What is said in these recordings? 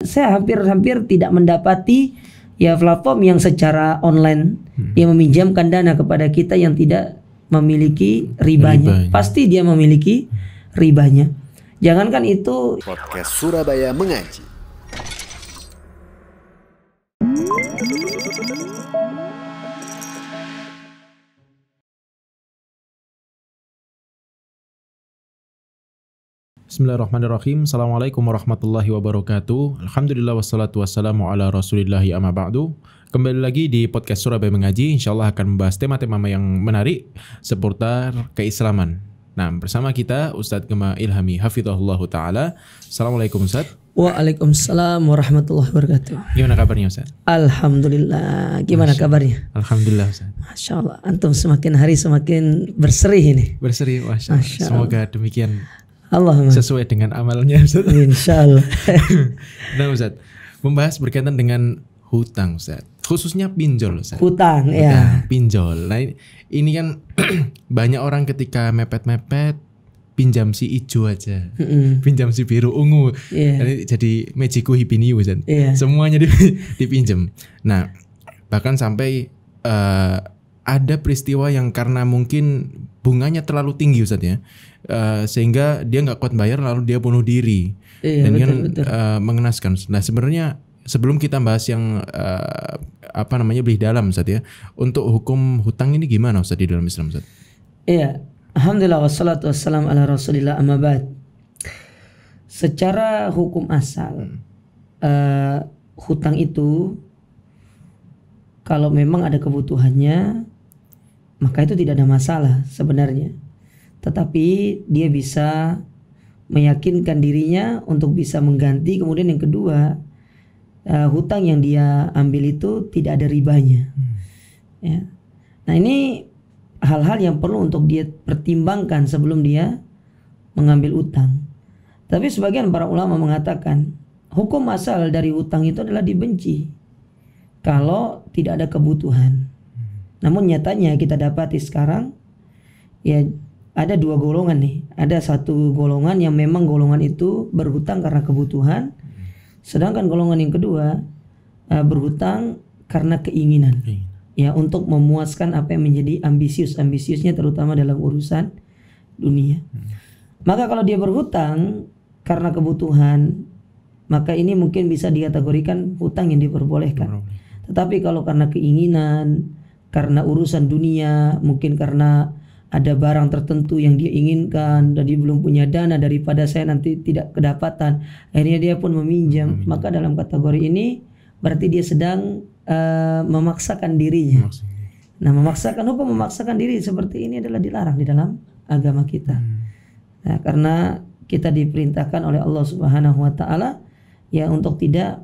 saya hampir tidak mendapati ya platform yang secara online yang meminjamkan dana kepada kita yang tidak memiliki ribanya. Pasti dia memiliki ribanya. Jangankan itu. Podcast Surabaya Mengaji. Bismillahirrahmanirrahim. Assalamualaikum warahmatullahi wabarakatuh. Alhamdulillah wassalatu wassalamu ala rasulillahi amma ba'du. Kembali lagi di podcast Surabaya Mengaji. InsyaAllah akan membahas tema-tema yang menarik seputar keislaman. Nah, bersama kita Ustadz Gema Ilhami Hafidhahullah Ta'ala. Assalamualaikum Ustadz. Waalaikumsalam warahmatullahi wabarakatuh. Gimana kabarnya Ustadz? Alhamdulillah. Gimana kabarnya? Alhamdulillah Ustadz. Masya Allah. Antum semakin hari semakin berseri ini. Berseri, Masya Allah. Semoga demikian. Allahumma. Sesuai dengan amalnya Ustadz. Insyaallah. Nah Ustadz, membahas berkaitan dengan hutang Ustadz, khususnya pinjol Ustadz. Hutang, ya. Pinjol. Nah ini kan banyak orang ketika mepet-mepet pinjam si ijo aja, pinjam si biru ungu, jadi mejiku hipiniu Ustadz. Semuanya dipinjam. Nah bahkan sampai ada peristiwa yang karena mungkin bunganya terlalu tinggi Ustadz ya, sehingga dia nggak kuat bayar lalu dia bunuh diri. Dan betul. Mengenaskan. Nah sebenarnya sebelum kita bahas yang lebih dalam Ustadz ya, untuk hukum hutang ini gimana Ustadz di dalam Islam Ustadz? Iya, alhamdulillah wassalatu wassalamu ala rasulillah amma ba'd. Secara hukum asal hutang itu kalau memang ada kebutuhannya maka itu tidak ada masalah sebenarnya. Tetapi dia bisa meyakinkan dirinya untuk bisa mengganti. Kemudian yang kedua, hutang yang dia ambil itu tidak ada ribanya. Ya. Nah ini hal-hal yang perlu untuk dia pertimbangkan sebelum dia mengambil utang. Tapi sebagian para ulama mengatakan hukum asal dari hutang itu adalah dibenci kalau tidak ada kebutuhan. Namun nyatanya kita dapati sekarang ya ada dua golongan nih. Ada satu golongan yang memang golongan itu berhutang karena kebutuhan, sedangkan golongan yang kedua berhutang karena keinginan. Ya, untuk memuaskan apa yang menjadi ambisiusnya terutama dalam urusan dunia. Maka kalau dia berhutang karena kebutuhan, maka ini mungkin bisa dikategorikan hutang yang diperbolehkan. Tetapi kalau karena keinginan, karena urusan dunia, mungkin karena ada barang tertentu yang dia inginkan dan dia belum punya dana, daripada saya nanti tidak kedapatan, akhirnya dia pun meminjam. Maka dalam kategori ini berarti dia sedang memaksakan dirinya. Nah, hukum memaksakan diri seperti ini adalah dilarang di dalam agama kita. Nah, karena kita diperintahkan oleh Allah Subhanahu wa Ta'ala ya untuk tidak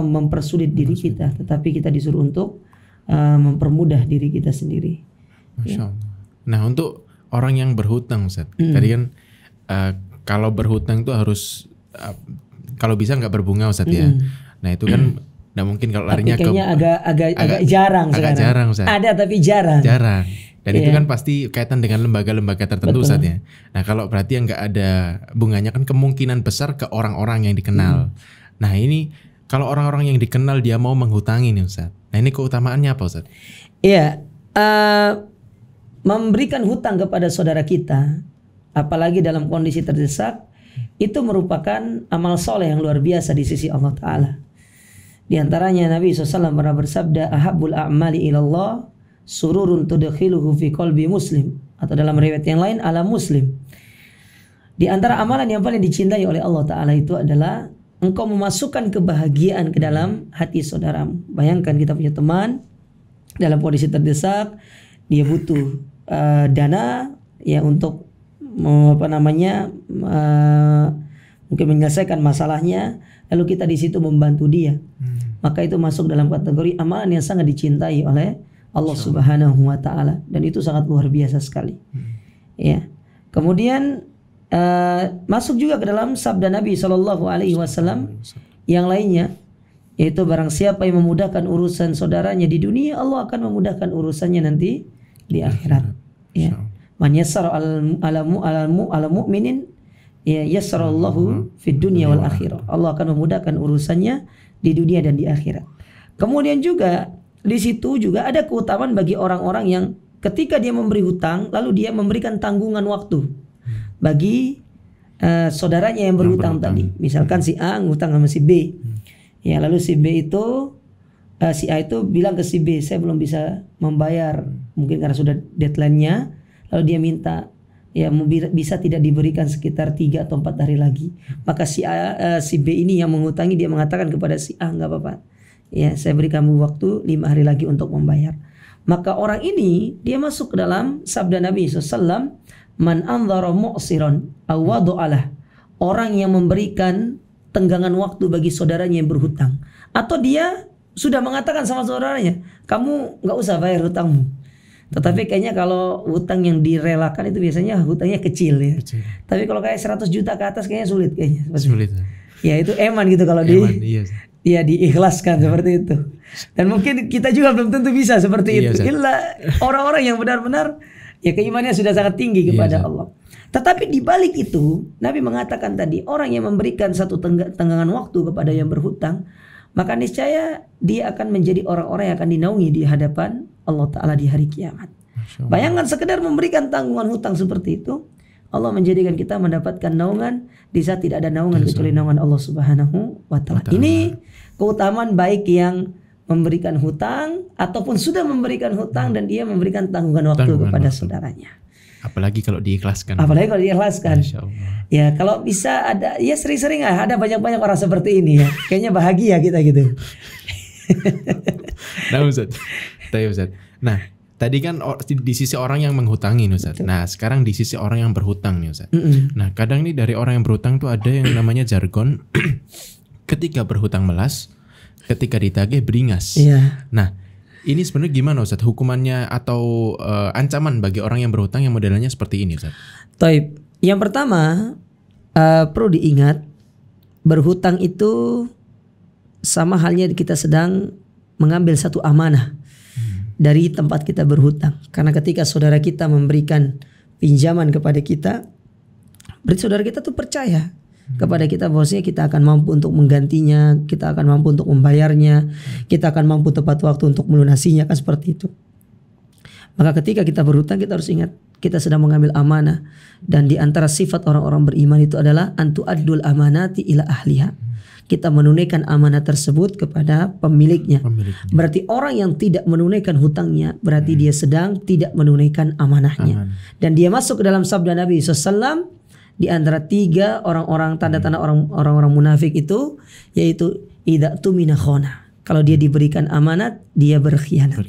mempersulit diri kita, tetapi kita disuruh untuk mempermudah diri kita sendiri. Masya Allah. Nah untuk orang yang berhutang Ustaz, tadi kan kalau berhutang itu harus kalau bisa nggak berbunga Ustaz ya. Nah itu kan nggak mungkin kalau larinya ke agak jarang sekarang. Jarang Ustaz. Ada tapi jarang. Dan itu kan pasti kaitan dengan lembaga-lembaga tertentu Ustaz ya. Nah kalau berarti yang nggak ada bunganya kan kemungkinan besar ke orang-orang yang dikenal. Nah ini kalau orang-orang yang dikenal dia mau menghutangi nih Ustaz. Nah ini keutamaannya apa Ustaz? Iya, memberikan hutang kepada saudara kita, apalagi dalam kondisi terdesak, itu merupakan amal soleh yang luar biasa di sisi Allah Ta'ala. Di antaranya Nabi SAW pernah bersabda, ahabbul a'mali ilallah sururun tudkhiluhu fi qalbi muslim. Atau dalam riwayat yang lain, ala muslim. Di antara amalan yang paling dicintai oleh Allah Ta'ala itu adalah engkau memasukkan kebahagiaan ke dalam hati saudaramu. Bayangkan kita punya teman dalam kondisi terdesak, dia butuh dana ya untuk mungkin menyelesaikan masalahnya, lalu kita di situ membantu dia. Maka itu masuk dalam kategori amalan yang sangat dicintai oleh Allah Subhanahu wa Ta'ala, dan itu sangat luar biasa sekali. Ya. Kemudian masuk juga ke dalam sabda Nabi SAW yang lainnya, yaitu barang siapa yang memudahkan urusan saudaranya di dunia, Allah akan memudahkan urusannya nanti di akhirat. Ya. Man yassara ala mu'minin Ya, yassarallahu fid dunya wal akhirah. Allah akan memudahkan urusannya di dunia dan di akhirat. Kemudian juga di situ juga ada keutamaan bagi orang-orang yang ketika dia memberi hutang lalu dia memberikan tanggungan waktu bagi saudaranya yang berhutang tadi. Misalkan si A ngutang sama si B. Ya, lalu si B itu si A itu bilang ke si B, saya belum bisa membayar mungkin karena sudah deadline-nya. Lalu dia minta ya bisa tidak diberikan sekitar 3 atau 4 hari lagi. Maka si B ini yang mengutangi dia mengatakan kepada si A, enggak apa-apa. Ya, saya beri kamu waktu 5 hari lagi untuk membayar. Maka orang ini dia masuk ke dalam sabda Nabi SAW, man anzara mu'siran aw wadu'alah. Orang yang memberikan tenggangan waktu bagi saudaranya yang berhutang. Atau dia sudah mengatakan sama saudaranya, kamu nggak usah bayar hutangmu. Tetapi kayaknya kalau hutang yang direlakan itu biasanya hutangnya kecil ya. Tapi kalau kayak 100 juta ke atas kayaknya sulit kayaknya. Sulit. Ya itu eman gitu kalau iya diikhlaskan seperti itu. Dan mungkin kita juga belum tentu bisa seperti itu. Illa orang-orang yang benar-benar ya keimanannya sudah sangat tinggi kepada Allah. Tetapi di balik itu Nabi mengatakan tadi, orang yang memberikan satu tenggangan waktu kepada yang berhutang, maka niscaya dia akan menjadi orang-orang yang akan dinaungi di hadapan Allah Ta'ala di hari kiamat. Bayangkan sekedar memberikan tanggungan hutang seperti itu, Allah menjadikan kita mendapatkan naungan di saat tidak ada naungan kecuali naungan Allah Subhanahu wa Ta'ala. Ini keutamaan baik yang memberikan hutang ataupun sudah memberikan hutang dan dia memberikan tanggungan waktu kepada saudaranya. Apalagi kalau diikhlaskan. Ya kalau bisa ada, ya sering-sering ada banyak-banyak orang seperti ini ya. Kayaknya bahagia kita gitu. Nah Ustaz. Nah tadi kan di sisi orang yang menghutangi nih Ustaz. Nah sekarang di sisi orang yang berhutang nih Ustaz. Nah kadang nih dari orang yang berhutang tuh ada yang namanya jargon ketika berhutang melas, ketika ditagih beringas. Nah ini sebenarnya gimana Ustaz hukumannya atau ancaman bagi orang yang berhutang yang modelnya seperti ini Ustaz? Taib. Yang pertama perlu diingat, berhutang itu sama halnya kita sedang mengambil satu amanah dari tempat kita berhutang. Karena ketika saudara kita memberikan pinjaman kepada kita, berarti saudara kita tuh percaya kepada kita bahwasanya kita akan mampu untuk menggantinya, kita akan mampu untuk membayarnya, kita akan mampu tepat waktu untuk melunasinya, kan seperti itu. Maka ketika kita berhutang kita harus ingat kita sedang mengambil amanah, dan di antara sifat orang-orang beriman itu adalah antu addul amanati ila ahliha. Kita menunaikan amanah tersebut kepada pemiliknya. Berarti orang yang tidak menunaikan hutangnya berarti dia sedang tidak menunaikan amanahnya. Dan dia masuk ke dalam sabda Nabi SAW di antara 3 orang-orang tanda-tanda orang-orang munafik itu, yaitu idza tumina khana. Kalau dia diberikan amanat dia berkhianat.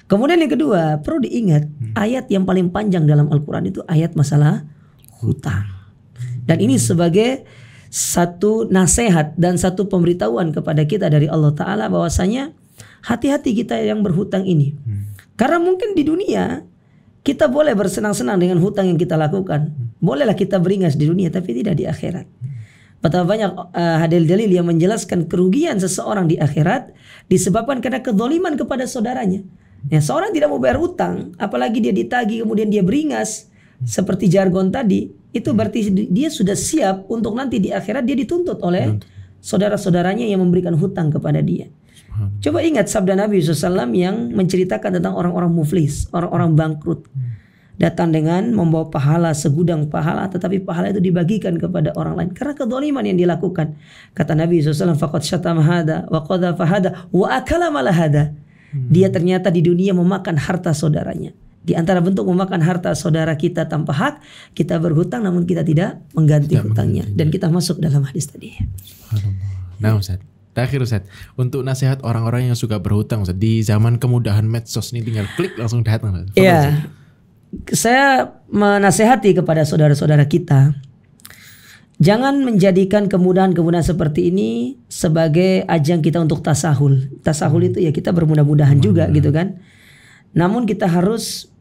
Kemudian yang kedua perlu diingat ayat yang paling panjang dalam Al-Quran itu ayat masalah hutang. Dan ini sebagai satu nasihat dan satu pemberitahuan kepada kita dari Allah Ta'ala bahwasanya hati-hati kita yang berhutang ini. Karena mungkin di dunia kita boleh bersenang-senang dengan hutang yang kita lakukan. Bolehlah kita beringas di dunia tapi tidak di akhirat. Betapa banyak dalil-dalil yang menjelaskan kerugian seseorang di akhirat disebabkan karena kezaliman kepada saudaranya. Ya, seorang tidak mau bayar hutang, apalagi dia ditagih kemudian dia beringas seperti jargon tadi, itu berarti dia sudah siap untuk nanti di akhirat dia dituntut oleh saudara-saudaranya yang memberikan hutang kepada dia. Coba ingat sabda Nabi SAW yang menceritakan tentang orang-orang muflis, orang-orang bangkrut. Datang dengan membawa pahala, segudang pahala, tetapi pahala itu dibagikan kepada orang lain karena kezaliman yang dilakukan. Kata Nabi SAW, faqad syatama hada wa qadhafa hada wa akala mala hada. Dia ternyata di dunia memakan harta saudaranya. Di antara bentuk memakan harta saudara kita tanpa hak, kita berhutang namun kita tidak mengganti hutangnya. Dan kita masuk dalam hadis tadi. Nah Ustaz, terakhir Ustaz, untuk nasihat orang-orang yang suka berhutang Ustaz, di zaman kemudahan medsos ini tinggal klik langsung datang. Iya, saya menasehati kepada saudara-saudara kita, jangan menjadikan kemudahan-kemudahan seperti ini sebagai ajang kita untuk tasahul. Tasahul itu ya kita bermudah-mudahan juga gitu kan. Namun kita harus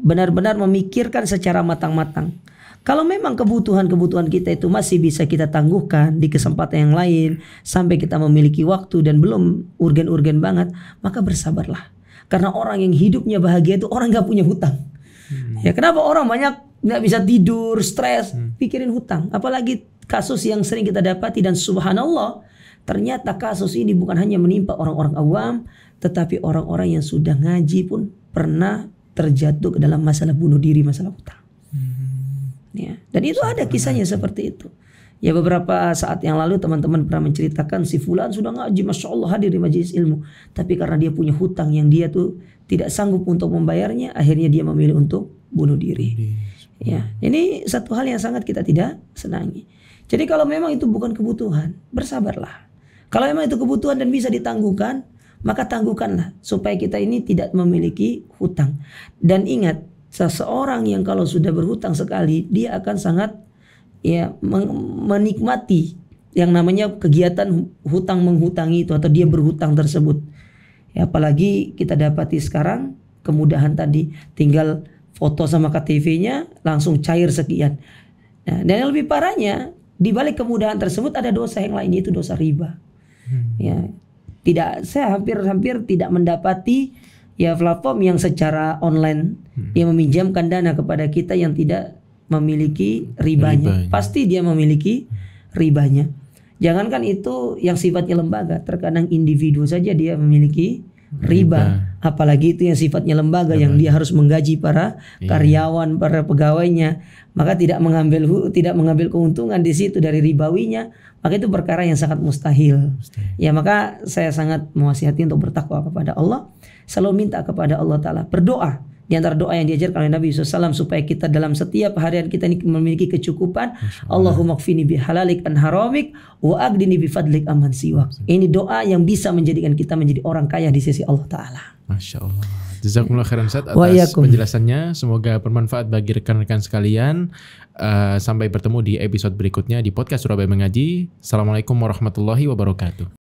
benar-benar memikirkan secara matang-matang. Kalau memang kebutuhan-kebutuhan kita itu masih bisa kita tangguhkan di kesempatan yang lain sampai kita memiliki waktu dan belum urgen-urgen banget, maka bersabarlah. Karena orang yang hidupnya bahagia itu orang gak punya hutang. Ya kenapa orang banyak nggak bisa tidur, stres, pikirin hutang. Apalagi kasus yang sering kita dapati, dan subhanallah, ternyata kasus ini bukan hanya menimpa orang-orang awam, tetapi orang-orang yang sudah ngaji pun pernah terjatuh ke dalam masalah bunuh diri, masalah hutang. Ya. Dan itu ada kisahnya seperti itu. Ya, beberapa saat yang lalu teman-teman pernah menceritakan si fulan sudah ngaji, masya Allah, hadir di majelis ilmu, tapi karena dia punya hutang yang dia tuh tidak sanggup untuk membayarnya, akhirnya dia memilih untuk bunuh diri. Ya, ini satu hal yang sangat kita tidak senangi. Jadi kalau memang itu bukan kebutuhan, bersabarlah. Kalau memang itu kebutuhan dan bisa ditangguhkan, maka tangguhkanlah supaya kita ini tidak memiliki hutang. Dan ingat, seseorang yang kalau sudah berhutang sekali, dia akan sangat menikmati yang namanya kegiatan hutang menghutangi itu, atau dia berhutang tersebut. Ya, apalagi kita dapati sekarang kemudahan tadi, tinggal foto sama KTP-nya langsung cair sekian. Nah, dan yang lebih parahnya, di balik kemudahan tersebut ada dosa yang lain, yaitu dosa riba. Ya, saya hampir tidak mendapati platform yang secara online yang meminjamkan dana kepada kita yang tidak memiliki ribanya. Pasti dia memiliki ribanya. Jangankan itu yang sifatnya lembaga, terkadang individu saja dia memiliki riba. Apalagi itu yang sifatnya lembaga, yang dia harus menggaji para karyawan, para pegawainya, maka tidak mengambil keuntungan di situ dari ribawinya, maka itu perkara yang sangat mustahil. Ya, maka saya sangat mewasiati untuk bertakwa kepada Allah, selalu minta kepada Allah Ta'ala, berdoa. Di antara doa yang diajarkan oleh Nabi SAW supaya kita dalam setiap harian kita ini memiliki kecukupan, Allahumma kfini bihalalik an haramik wa agdini bifadlik amman siwak. Ini doa yang bisa menjadikan kita menjadi orang kaya di sisi Allah Ta'ala. Masya Allah. Jazakumullah khairan Ustaz atas penjelasannya. Semoga bermanfaat bagi rekan-rekan sekalian. Sampai bertemu di episode berikutnya di podcast Surabaya Mengaji. Assalamualaikum warahmatullahi wabarakatuh.